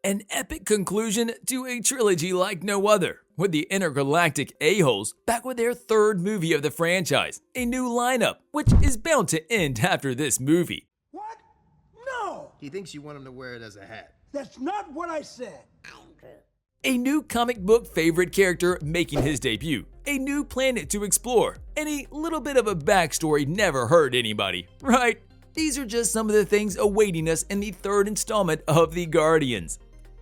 An epic conclusion to a trilogy like no other, with the intergalactic a-holes back with their third movie of the franchise, a new lineup, which is bound to end after this movie. What? No! He thinks you want him to wear it as a hat. That's not what I said. A new comic book favorite character making his debut, a new planet to explore, and a little bit of a backstory never hurt anybody, right? These are just some of the things awaiting us in the third installment of The Guardians.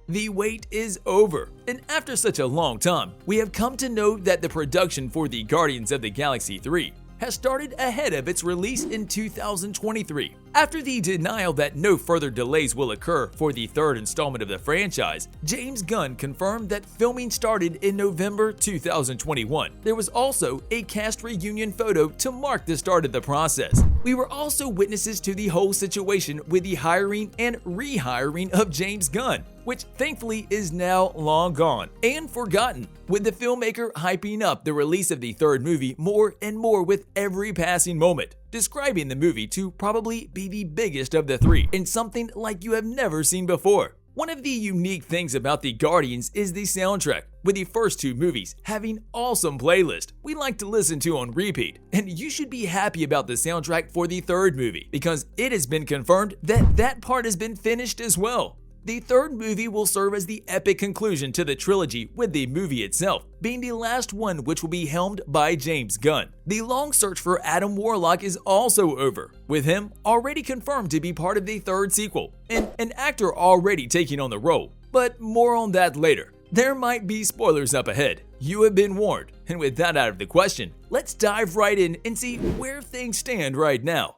The wait is over, and after such a long time, we have come to know that the production for the Guardians of the Galaxy 3 has started ahead of its release in 2023. After the denial that no further delays will occur for the third installment of the franchise, James Gunn confirmed that filming started in November 2021. There was also a cast reunion photo to mark the start of the process. We were also witnesses to the whole situation with the hiring and rehiring of James Gunn, which thankfully is now long gone and forgotten, with the filmmaker hyping up the release of the third movie more and more with every passing moment, describing the movie to probably be the biggest of the three and something like you have never seen before. One of the unique things about the Guardians is the soundtrack, with the first two movies having awesome playlists we like to listen to on repeat, and you should be happy about the soundtrack for the third movie because it has been confirmed that that part has been finished as well. The third movie will serve as the epic conclusion to the trilogy, with the movie itself being the last one, which will be helmed by James Gunn. The long search for Adam Warlock is also over, with him already confirmed to be part of the third sequel, and an actor already taking on the role. But more on that later. There might be spoilers up ahead. You have been warned. And with that out of the question, let's dive right in and see where things stand right now.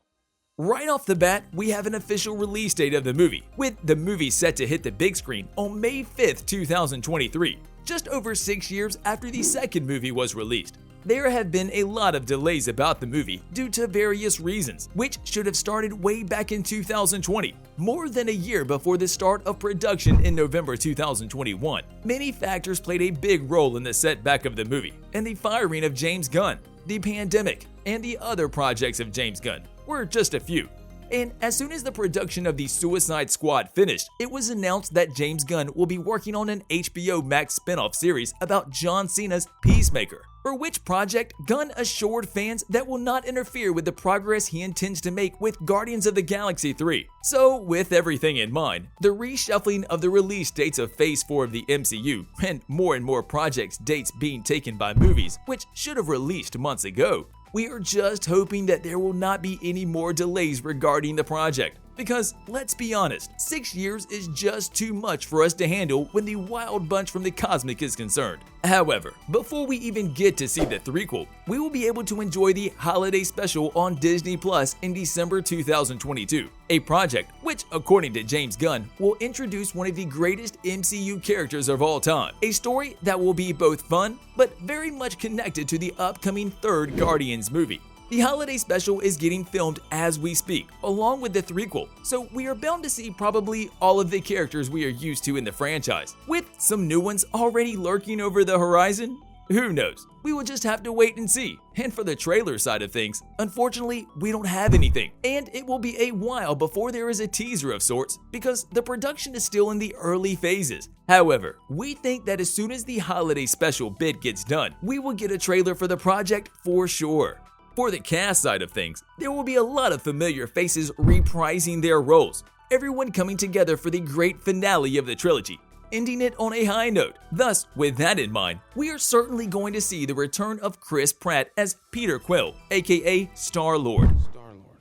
Right off the bat, we have an official release date of the movie, with the movie set to hit the big screen on May 5th, 2023, just over 6 years after the second movie was released. There have been a lot of delays about the movie due to various reasons, which should have started way back in 2020, more than a year before the start of production in November 2021. Many factors played a big role in the setback of the movie, and the firing of James Gunn, the pandemic, and the other projects of James Gunn were just a few. And as soon as the production of the Suicide Squad finished, it was announced that James Gunn will be working on an HBO Max spin-off series about John Cena's Peacemaker, for which project Gunn assured fans that will not interfere with the progress he intends to make with Guardians of the Galaxy 3. So, with everything in mind, the reshuffling of the release dates of Phase 4 of the MCU, and more projects' dates being taken by movies, which should have released months ago, we are just hoping that there will not be any more delays regarding the project. Because, let's be honest, 6 years is just too much for us to handle when the Wild Bunch from the Cosmic is concerned. However, before we even get to see the threequel, we will be able to enjoy the holiday special on Disney Plus in December 2022, a project which, according to James Gunn, will introduce one of the greatest MCU characters of all time, a story that will be both fun, but very much connected to the upcoming third Guardians movie. The holiday special is getting filmed as we speak, along with the threequel, so we are bound to see probably all of the characters we are used to in the franchise, with some new ones already lurking over the horizon. Who knows? We will just have to wait and see. And for the trailer side of things, unfortunately, we don't have anything, and it will be a while before there is a teaser of sorts because the production is still in the early phases. However, we think that as soon as the holiday special bit gets done, we will get a trailer for the project for sure. For the cast side of things, there will be a lot of familiar faces reprising their roles, everyone coming together for the great finale of the trilogy, ending it on a high note. Thus, with that in mind, we are certainly going to see the return of Chris Pratt as Peter Quill, aka Star-Lord. Star-Lord.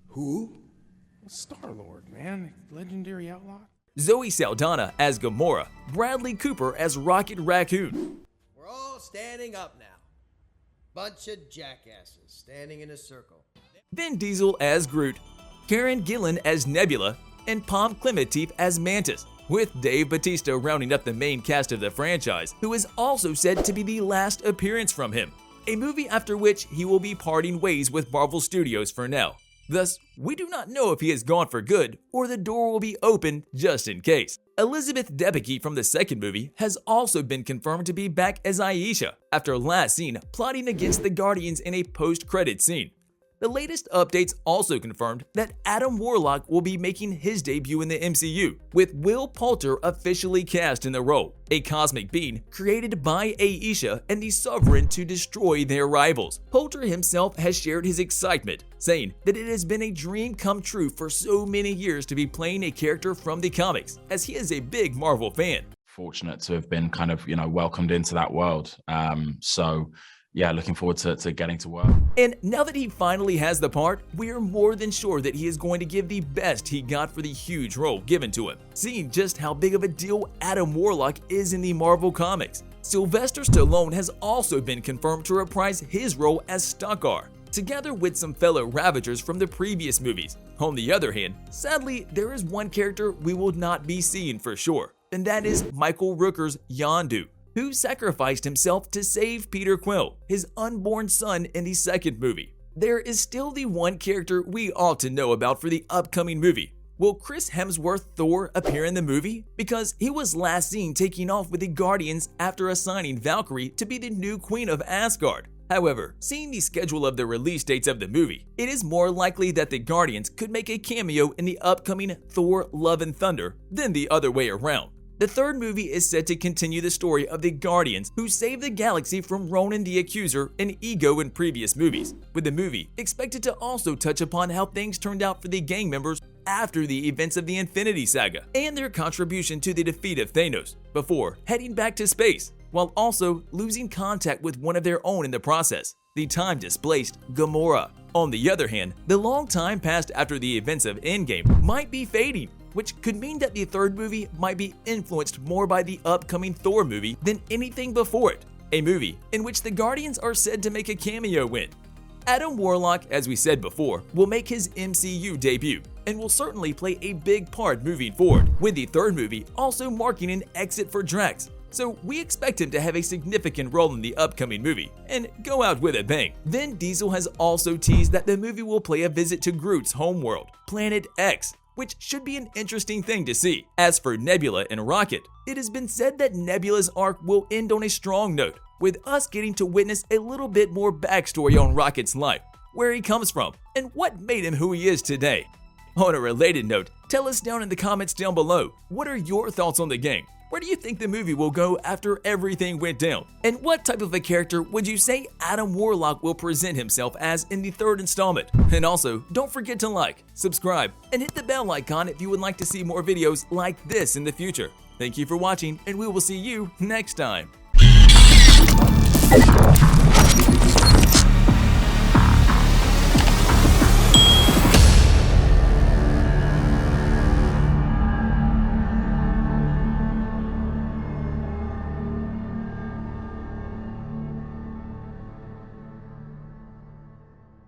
Who? Star-Lord, man. Legendary outlaw. Zoe Saldana as Gamora, Bradley Cooper as Rocket Raccoon. We're all standing up now. Bunch of jackasses standing in a circle. Vin Diesel as Groot, Karen Gillan as Nebula, and Pom Klementieff as Mantis, with Dave Bautista rounding up the main cast of the franchise, who is also said to be the last appearance from him, a movie after which he will be parting ways with Marvel Studios for now. Thus, we do not know if he is gone for good or the door will be open just in case. Elizabeth Debicki from the second movie has also been confirmed to be back as Aisha after last seen plotting against the Guardians in a post-credit scene. The The latest updates also confirmed that Adam Warlock will be making his debut in the MCU, with Will Poulter officially cast in the role, a cosmic being created by Aisha and the Sovereign to destroy their rivals. Poulter himself has shared his excitement, saying that it has been a dream come true for so many years to be playing a character from the comics, as he is a big Marvel fan. Fortunate to have been kind of, welcomed into that world. So yeah, looking forward to getting to work. And now that he finally has the part, we are more than sure that he is going to give the best he got for the huge role given to him, seeing just how big of a deal Adam Warlock is in the Marvel Comics. Sylvester Stallone has also been confirmed to reprise his role as Stakar, together with some fellow Ravagers from the previous movies. On the other hand, sadly, there is one character we will not be seeing for sure, and that is Michael Rooker's Yondu, who sacrificed himself to save Peter Quill, his unborn son in the second movie. There is still the one character we ought to know about for the upcoming movie. Will Chris Hemsworth Thor appear in the movie? Because he was last seen taking off with the Guardians after assigning Valkyrie to be the new Queen of Asgard. However, seeing the schedule of the release dates of the movie, it is more likely that the Guardians could make a cameo in the upcoming Thor Love and Thunder than the other way around. The third movie is set to continue the story of the Guardians who saved the galaxy from Ronan the Accuser and Ego in previous movies, with the movie expected to also touch upon how things turned out for the gang members after the events of the Infinity Saga and their contribution to the defeat of Thanos before heading back to space, while also losing contact with one of their own in the process, the time-displaced Gamora. On the other hand, the long time passed after the events of Endgame might be fading, which could mean that the third movie might be influenced more by the upcoming Thor movie than anything before it, a movie in which the Guardians are said to make a cameo in. Adam Warlock, as we said before, will make his MCU debut and will certainly play a big part moving forward, with the third movie also marking an exit for Drax. So we expect him to have a significant role in the upcoming movie and go out with a bang. Vin Diesel has also teased that the movie will play a visit to Groot's homeworld, Planet X, which should be an interesting thing to see. As for Nebula and Rocket, it has been said that Nebula's arc will end on a strong note, with us getting to witness a little bit more backstory on Rocket's life, where he comes from, and what made him who he is today. On a related note, tell us down in the comments down below, what are your thoughts on the gang? Where do you think the movie will go after everything went down? And what type of a character would you say Adam Warlock will present himself as in the third installment? And also, don't forget to like, subscribe, and hit the bell icon if you would like to see more videos like this in the future. Thank you for watching, and we will see you next time.